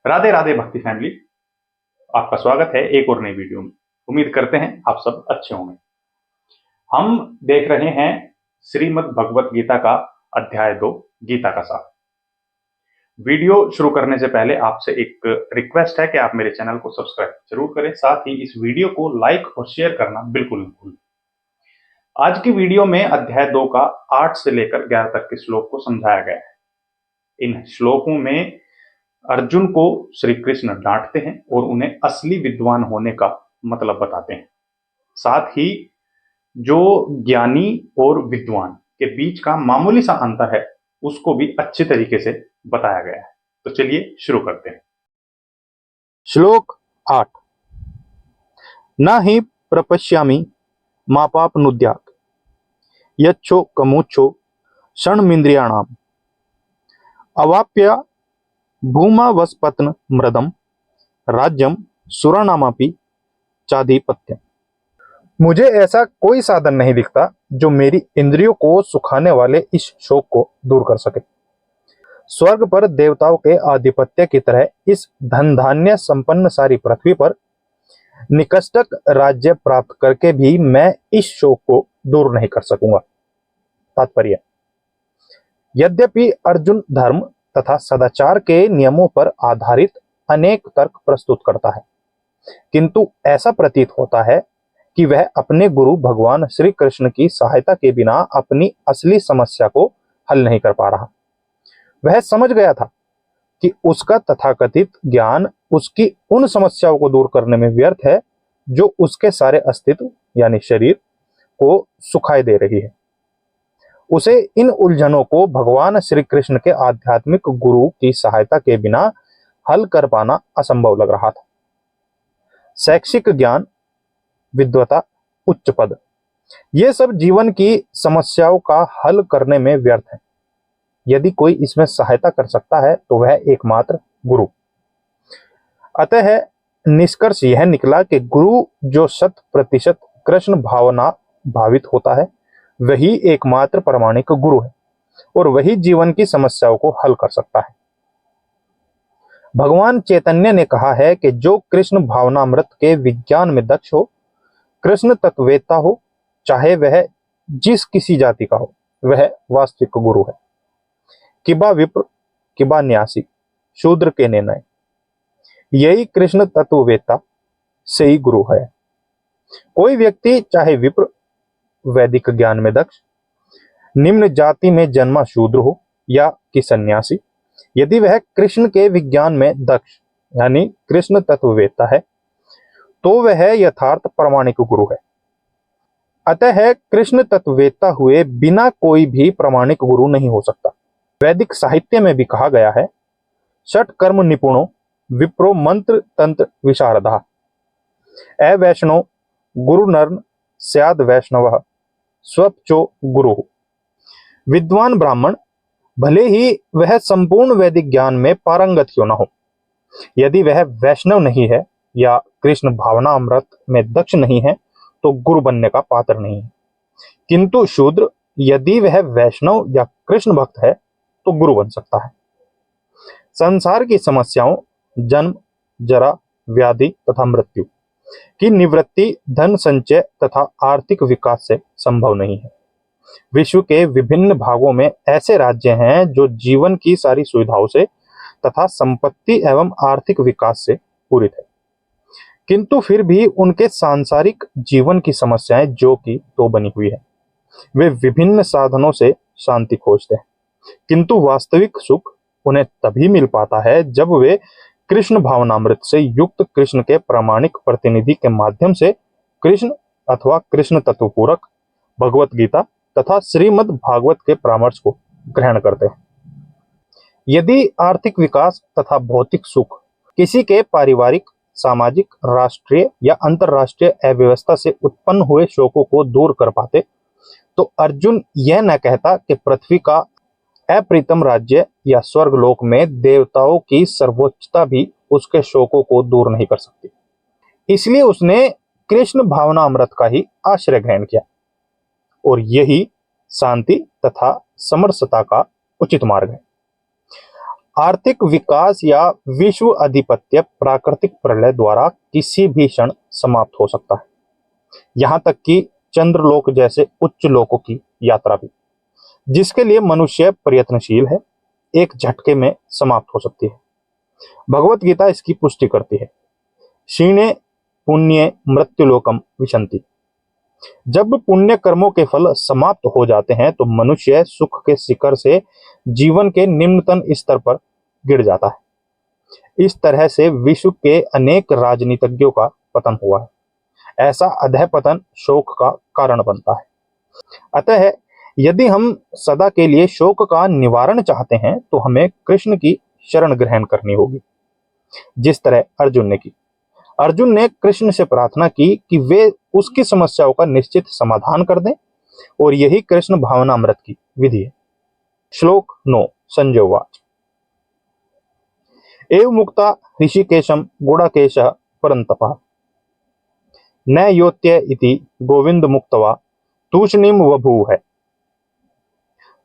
राधे राधे भक्ति फैमिली, आपका स्वागत है एक और नई वीडियो में। उम्मीद करते हैं आप सब अच्छे होंगे। हम देख रहे हैं श्रीमद् भगवत गीता का अध्याय 2 गीता का सार। वीडियो शुरू करने से पहले आपसे एक रिक्वेस्ट है कि आप मेरे चैनल को सब्सक्राइब जरूर करें, साथ ही इस वीडियो को लाइक और शेयर करना बिल्कुल न भूलें। आज की वीडियो में अध्याय 2 का 8 से लेकर 11 तक के श्लोक को समझाया गया है। इन श्लोकों में अर्जुन को श्री कृष्ण डांटते हैं और उन्हें असली विद्वान होने का मतलब बताते हैं। साथ ही जो ज्ञानी और विद्वान के बीच का मामूली सा अंतर है उसको भी अच्छे तरीके से बताया गया है। तो चलिए शुरू करते हैं। श्लोक 8। न हि प्रपश्यामि मा पापनुद्यात् यच्छो कमुच्छो षण्मिन्द्रियाणाम् अवाप्य भूमावस्पत्न मृदम राज्यम सुराणामपि चाधिपत्यम। मुझे ऐसा कोई साधन नहीं दिखता जो मेरी इंद्रियों को सुखाने वाले इस शोक को दूर कर सके। स्वर्ग पर देवताओं के आधिपत्य की तरह इस धन धान्य संपन्न सारी पृथ्वी पर निकष्टक राज्य प्राप्त करके भी मैं इस शोक को दूर नहीं कर सकूंगा। तात्पर्य, यद्यपि अर्जुन धर्म तथा सदाचार के नियमों पर आधारित अनेक तर्क प्रस्तुत करता है, किंतु ऐसा प्रतीत होता है कि वह अपने गुरु भगवान श्री कृष्ण की सहायता के बिना अपनी असली समस्या को हल नहीं कर पा रहा। वह समझ गया था कि उसका तथाकथित ज्ञान उसकी उन समस्याओं को दूर करने में व्यर्थ है जो उसके सारे अस्तित्व यानी शरीर को सुखाए दे रही है। उसे इन उलझनों को भगवान श्री कृष्ण के आध्यात्मिक गुरु की सहायता के बिना हल कर पाना असंभव लग रहा था। शैक्षिक ज्ञान, विद्वता, उच्च पद, ये सब जीवन की समस्याओं का हल करने में व्यर्थ है। यदि कोई इसमें सहायता कर सकता है तो वह एकमात्र गुरु। अतः निष्कर्ष यह निकला कि गुरु जो 100% कृष्ण भावना भावित होता है वही एकमात्र प्रामाणिक गुरु है और वही जीवन की समस्याओं को हल कर सकता है। भगवान चैतन्य ने कहा है कि जो कृष्ण भावनामृत के विज्ञान में दक्ष हो, कृष्ण तत्ववेत्ता हो, चाहे वह जिस किसी जाति का हो, वह वास्तविक गुरु है। किबा विप्र किबा न्यासी शूद्र के निर्णय, यही कृष्ण तत्ववेत्ता से ही गुरु है। कोई व्यक्ति चाहे विप्र वैदिक ज्ञान में दक्ष, निम्न जाति में जन्मा शूद्र हो या कि सन्यासी, यदि वह कृष्ण के विज्ञान में दक्ष यानी कृष्ण तत्ववेत्ता है तो वह यथार्थ प्रामाणिक गुरु है। अतः कृष्ण तत्ववेत्ता हुए बिना कोई भी प्रामाणिक गुरु नहीं हो सकता। वैदिक साहित्य में भी कहा गया है, षट कर्म निपुणो विप्रो मंत्र तंत्र विशारदा अवैष्णव गुरु नर्न स्याद वैष्णव स्वप्चो गुरु। विद्वान ब्राह्मण भले ही वह संपूर्ण वैदिक ज्ञान में पारंगत क्यों न हो, यदि वह वैष्णव नहीं है या कृष्ण भावना अमृत में दक्ष नहीं है तो गुरु बनने का पात्र नहीं है। किंतु शूद्र यदि वह वैष्णव या कृष्ण भक्त है तो गुरु बन सकता है। संसार की समस्याओं जन्म, जरा, व्याधि तथा मृत्यु की निवृत्ति धन संचय तथा आर्थिक विकास से संभव नहीं है। विश्व के विभिन्न भागों में ऐसे राज्य हैं जो जीवन की सारी सुविधाओं से तथा संपत्ति एवं आर्थिक विकास से पूरित है, किंतु फिर भी उनके सांसारिक जीवन की समस्याएं जो कि तो बनी हुई है। वे विभिन्न साधनों से शांति खोजते हैं, किंतु वास्तविक सुख उन्हें तभी मिल पाता है जब वे कृष्ण भावनामृत से युक्त कृष्ण के प्रामाणिक प्रतिनिधि के माध्यम से कृष्ण अथवा कृष्ण तत्वपूरक भगवत गीता तथा श्रीमद् भागवत के परामर्श को ग्रहण करते हैं। यदि आर्थिक विकास तथा भौतिक सुख किसी के पारिवारिक, सामाजिक, राष्ट्रीय या अंतरराष्ट्रीय अव्यवस्था से उत्पन्न हुए शोकों को दूर कर पाते तो अर्जुन यह न कहता कि पृथ्वी का अप्रीतम राज्य या स्वर्गलोक में देवताओं की सर्वोच्चता भी उसके शोकों को दूर नहीं कर सकती। इसलिए उसने कृष्ण भावना अमृत का ही आश्रय ग्रहण किया और यही शांति तथा समरसता का उचित मार्ग है। आर्थिक विकास या विश्व अधिपत्य प्राकृतिक प्रलय द्वारा किसी भी क्षण समाप्त हो सकता है, यहाँ तक कि चंद्रलोक जैसे उच्च लोकों की यात्रा भी, जिसके लिए मनुष्य प्रयत्नशील है, एक झटके में समाप्त हो सकती है। भगवत गीता इसकी पुष्टि करती है। क्षीणे पुण्य मृत्युलोकम विशंति। जब पुण्य कर्मों के फल समाप्त हो जाते हैं तो मनुष्य सुख के शिखर से जीवन के निम्नतम स्तर पर गिर जाता है। इस तरह से विश्व के अनेक राजनीतिज्ञों का पतन हुआ है। ऐसा अधः पतन शोक का कारण बनता है। अतः यदि हम सदा के लिए शोक का निवारण चाहते हैं तो हमें कृष्ण की शरण ग्रहण करनी होगी, जिस तरह अर्जुन ने की। अर्जुन ने कृष्ण से प्रार्थना की कि वे उसकी समस्याओं का निश्चित समाधान कर दें, और यही कृष्ण भावनामृत की विधि है। श्लोक 9 संजय उवाच। एव मुक्ता ऋषिकेशम गुडाकेशः परंतपः न योत्य इति गोविंद मुक्तवा तूष्णीम वभूव।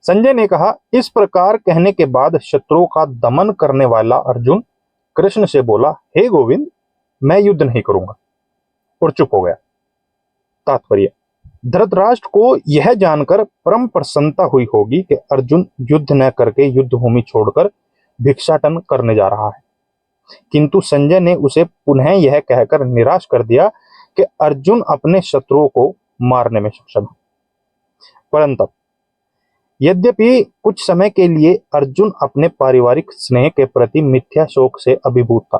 संजय ने कहा, इस प्रकार कहने के बाद शत्रुओं का दमन करने वाला अर्जुन कृष्ण से बोला, हे गोविंद, मैं युद्ध नहीं करूंगा, और चुप हो गया। तात्पर्य, धृतराष्ट्र को यह जानकर परम प्रसन्नता हुई होगी कि अर्जुन युद्ध न करके युद्ध भूमि छोड़कर भिक्षाटन करने जा रहा है, किंतु संजय ने उसे पुनः यह कहकर निराश कर दिया कि अर्जुन अपने शत्रुओं को मारने में सक्षम है। परंतु यद्यपि कुछ समय के लिए अर्जुन अपने पारिवारिक स्नेह के प्रति मिथ्या शोक से अभिभूत था,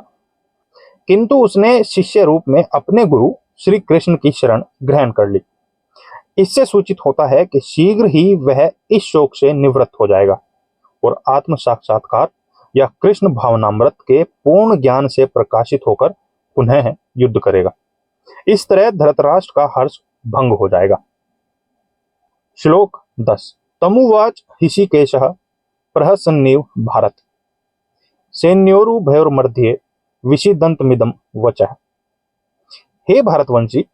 किंतु उसने शिष्य रूप में अपने गुरु श्री कृष्ण की शरण ग्रहण कर ली। इससे सूचित होता है कि शीघ्र ही वह इस शोक से निवृत्त हो जाएगा और आत्म साक्षात्कार या कृष्ण भावनामृत के पूर्ण ज्ञान से प्रकाशित होकर पुनः युद्ध करेगा। इस तरह धृतराष्ट्र का हर्ष भंग हो जाएगा। श्लोक 10 तमुवाच ऋषिकेशः प्रहसन्निव भारत सैन्योरुभयोर्मध्ये विषिदन्तमिदं वचः। हे भारतवंशी,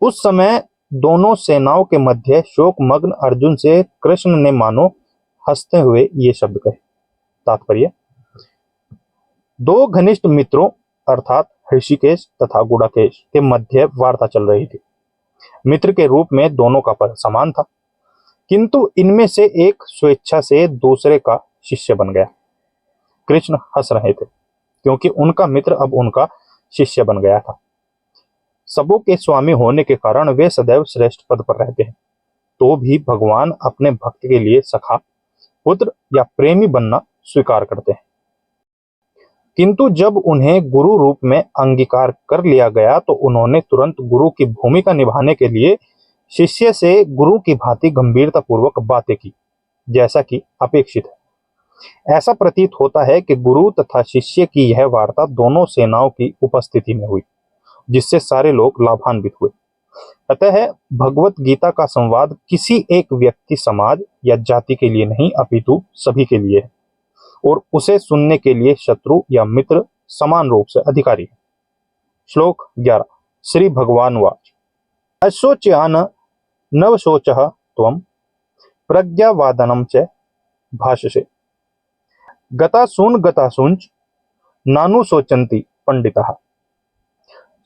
उस समय दोनों सेनाओं के मध्य शोकमग्न अर्जुन से कृष्ण ने मानो हंसते हुए ये शब्द कहे। तात्पर्य, दो घनिष्ठ मित्रों अर्थात ऋषिकेश तथा गुडाकेश के मध्य वार्ता चल रही थी। मित्र के रूप में दोनों का पद समान था, किंतु इनमें से एक स्वेच्छा से दूसरे का शिष्य बन गया। कृष्ण हंस रहे थे क्योंकि उनका मित्र अब उनका शिष्य बन गया था। सबों के स्वामी होने के कारण वे सदैव श्रेष्ठ पद पर रहते हैं, तो भी भगवान अपने भक्त के लिए सखा, पुत्र या प्रेमी बनना स्वीकार करते हैं। किंतु जब उन्हें गुरु रूप में अंगीकार कर लिया गया तो उन्होंने तुरंत गुरु की भूमिका निभाने के लिए शिष्य से गुरु की भांति गंभीरता पूर्वक बातें की, जैसा कि अपेक्षित है। ऐसा प्रतीत होता है कि गुरु तथा शिष्य की यह वार्ता दोनों सेनाओं की उपस्थिति में हुई, जिससे सारे लोग लाभान्वित हुए। अतः भगवत गीता का संवाद किसी एक व्यक्ति, समाज या जाति के लिए नहीं, अपितु सभी के लिए है, और उसे सुनने के लिए शत्रु या मित्र समान रूप से अधिकारी है। श्लोक 11 श्री भगवान वाच। अशोच्यान नवशोचः त्वं प्रज्ञावादनं च भाषसे गतासूंच नानुशोचन्ति पंडितः।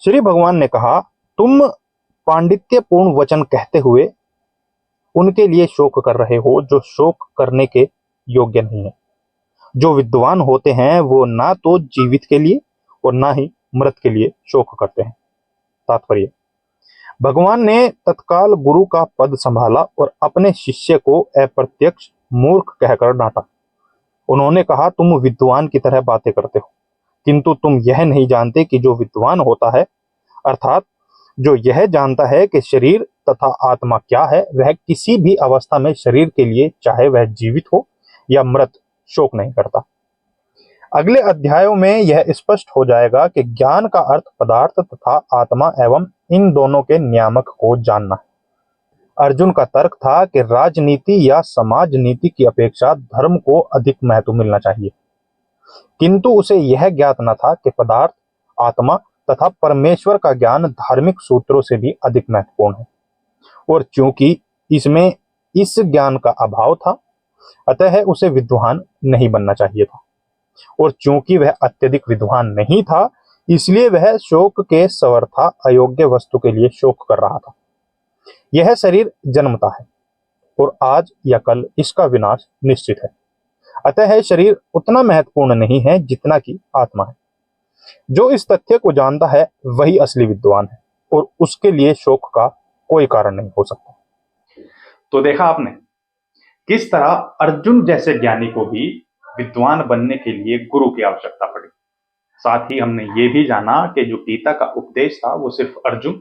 श्री भगवान ने कहा, तुम पांडित्यपूर्ण वचन कहते हुए उनके लिए शोक कर रहे हो जो शोक करने के योग्य नहीं है। जो विद्वान होते हैं वो ना तो जीवित के लिए और ना ही मृत के लिए शोक करते हैं। तात्पर्य, भगवान ने तत्काल गुरु का पद संभाला और अपने शिष्य को अप्रत्यक्ष मूर्ख कहकर डांटा। उन्होंने कहा, तुम विद्वान की तरह बातें करते हो, किंतु तुम यह नहीं जानते कि जो विद्वान होता है, अर्थात जो यह जानता है कि शरीर तथा आत्मा क्या है, वह किसी भी अवस्था में शरीर के लिए, चाहे वह जीवित हो या मृत, शोक नहीं करता। अगले अध्यायों में यह स्पष्ट हो जाएगा कि ज्ञान का अर्थ पदार्थ तथा आत्मा एवं इन दोनों के नियामक को जानना है। अर्जुन का तर्क था कि राजनीति या समाज नीति की अपेक्षा धर्म को अधिक महत्व मिलना चाहिए, किंतु उसे यह ज्ञात न था कि पदार्थ, आत्मा तथा परमेश्वर का ज्ञान धार्मिक सूत्रों से भी अधिक महत्वपूर्ण है। और चूंकि इसमें इस ज्ञान का अभाव था, अतः उसे विद्वान नहीं बनना चाहिए था। और चूंकि वह अत्यधिक विद्वान नहीं था, इसलिए वह शोक के सर्वथा अयोग्य वस्तु के लिए शोक कर रहा था। यह शरीर जन्मता है और आज या कल इसका विनाश निश्चित है। अतः है शरीर उतना महत्वपूर्ण नहीं है जितना कि आत्मा है। जो इस तथ्य को जानता है वही असली विद्वान है और उसके लिए शोक का कोई कारण नहीं हो सकता। तो देखा आपने किस तरह अर्जुन जैसे ज्ञानी को भी विद्वान बनने के लिए गुरु की आवश्यकता पड़ी। साथ ही हमने ये भी जाना कि जो गीता का उपदेश था वो सिर्फ अर्जुन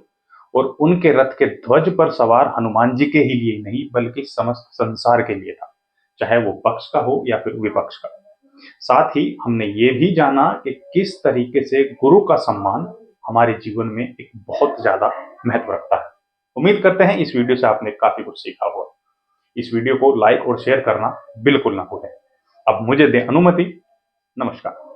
और उनके रथ के ध्वज पर सवार हनुमान जी के ही लिए नहीं बल्कि समस्त संसार के लिए था, चाहे वो पक्ष का हो या फिर विपक्ष का। साथ ही हमने ये भी जाना कि किस तरीके से गुरु का सम्मान हमारे जीवन में एक बहुत ज्यादा महत्व रखता है। उम्मीद करते हैं इस वीडियो से आपने काफी कुछ सीखा होगा। इस वीडियो को लाइक और शेयर करना बिल्कुल ना भूलें। अब मुझे दें अनुमति। नमस्कार।